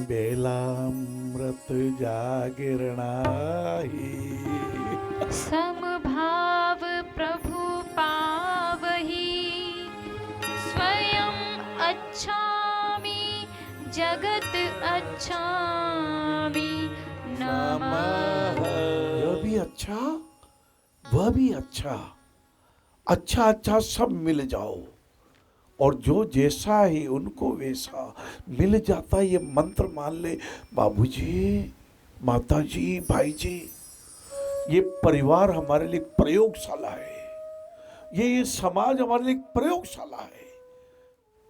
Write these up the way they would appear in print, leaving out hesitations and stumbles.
बेलामृत जागरणाही। समभाव प्रभु पावही, स्वयं अच्छामि जगत अच्छामि नमः। यह भी अच्छा वह भी अच्छा, अच्छा अच्छा सब मिल जाओ और जो जैसा ही उनको वैसा मिल जाता। ये मंत्र मान ले बाबूजी, माताजी, भाई जी। ये परिवार हमारे लिए प्रयोगशाला है, ये समाज हमारे लिए प्रयोगशाला है।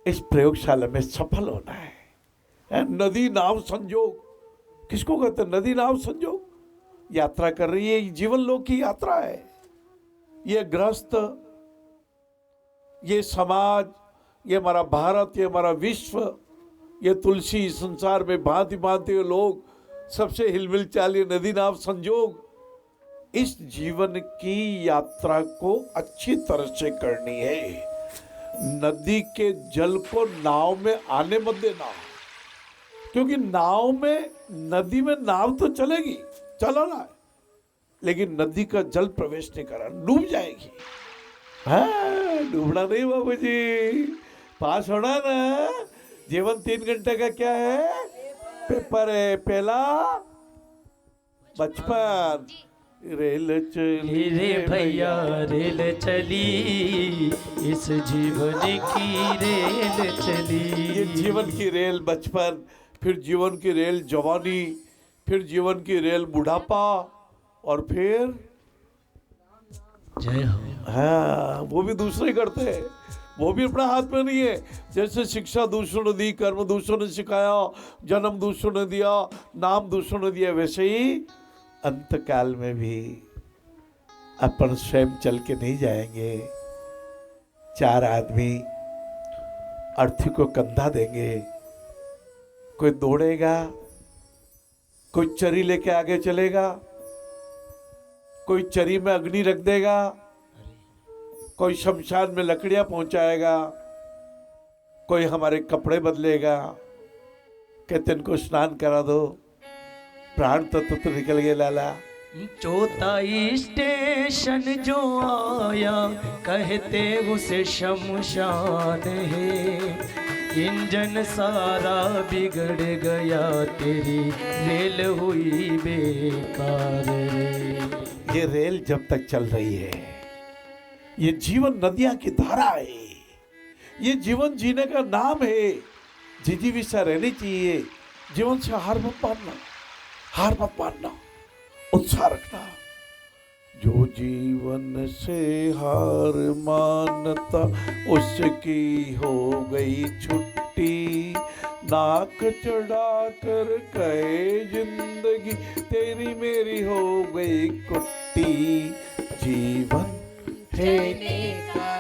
इस प्रयोगशाला में सफल होना है। नदी नाव संजोग किसको कहते हैं? नदी नाव संजोग यात्रा कर रही है, जीवन लोक की यात्रा है। ये गृहस्थ, ये समाज, ये हमारा भारत, ये हमारा विश्व, ये तुलसी संसार में भांति भांति के लोग सबसे हिलमिल चालिए नदी नाव संजोग। इस जीवन की यात्रा को अच्छी तरह से करनी है। नदी के जल को नाव में आने मत देना, क्योंकि नाव में, नदी में नाव तो चलेगी, चलाना है, लेकिन नदी का जल प्रवेश नहीं करा, डूब जाएगी। हाँ, डूबना नहीं बाबूजी, पास होना ना। जीवन 3 घंटे का क्या है? पेपर है। पहला बचपन, रेल चली रे भैया रेल चली, इस जीवन की रेल चली। ये जीवन की रेल बचपन, फिर जीवन की रेल जवानी, फिर जीवन की रेल बुढ़ापा, और फिर जय हो। हाँ, वो भी दूसरे करते हैं, वो भी अपना हाथ में नहीं है। जैसे शिक्षा दूसरों ने दी, कर्म दूसरों ने सिखाया, जन्म दूसरों ने दिया, नाम दूसरों ने दिया, वैसे ही अंत काल में भी अपन स्वयं चल के नहीं जाएंगे। 4 आदमी अर्थी को कंधा देंगे, कोई दौड़ेगा, कोई चरी लेके आगे चलेगा, कोई चरी में अग्नि रख देगा, कोई शमशान में लकड़ियां पहुंचाएगा, कोई हमारे कपड़े बदलेगा, कहते इनको स्नान करा दो, प्राण तत्व तो निकल गए लाला। चौथा स्टेशन जो आया, कहते उसे शमशान है। इंजन सारा बिगड़ गया, तेरी रेल हुई बेकार रे। ये रेल जब तक चल रही है, ये जीवन नदियां की धारा है, ये जीवन जीने का नाम है। जिजीविषा रहनी चाहिए। जीवन से हार मत मानना, हार मत मानना, उत्साह रखना। जो जीवन से हार मानता, उसकी हो गई छुट्टी। नाक चढ़ा कर कहे जिंदगी, तेरी मेरी हो गई कुट्टी। जीवन है,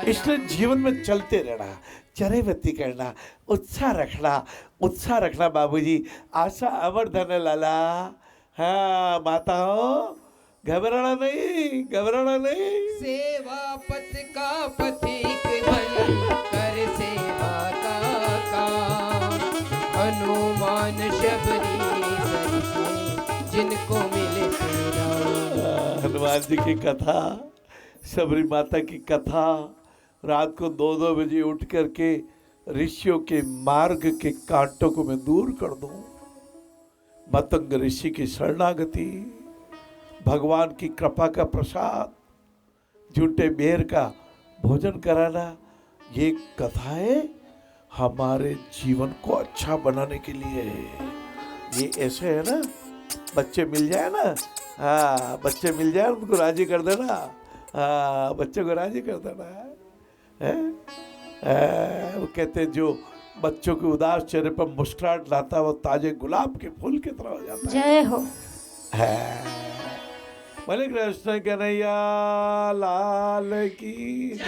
इसलिए जीवन में चलते रहना, चरेवती करना, उत्साह रखना बाबूजी। आशा अमर धन लाला। हाँ माता हो, घबराना नहीं। सेवा पथ का पथिक बन कर सेवा का काम। हनुमान शबरी से जिनको मिले तेरा। हनुमान जी की कथा, शबरी माता की कथा, रात को 2-2 बजे उठ करके ऋषियों के मार्ग के कांटों को मैं दूर कर दूं। मतंग ऋषि की शरणागति, भगवान की कृपा का प्रसाद, झूठे बेर का भोजन कराना, ये कथाएं हमारे जीवन को अच्छा बनाने के लिए है। ये ऐसे है ना, बच्चे मिल जाए ना, हाँ बच्चे मिल जाए, उनको राजी कर देना। हाँ, बच्चों को राजी कर देना है। वो कहते हैं जो बच्चों के उदास चेहरे पर मुस्कुराहट लाता है, वो ताजे गुलाब के फूल की तरह हो जाता है। जय हो। बोले कृष्ण कन्हैया लाल की।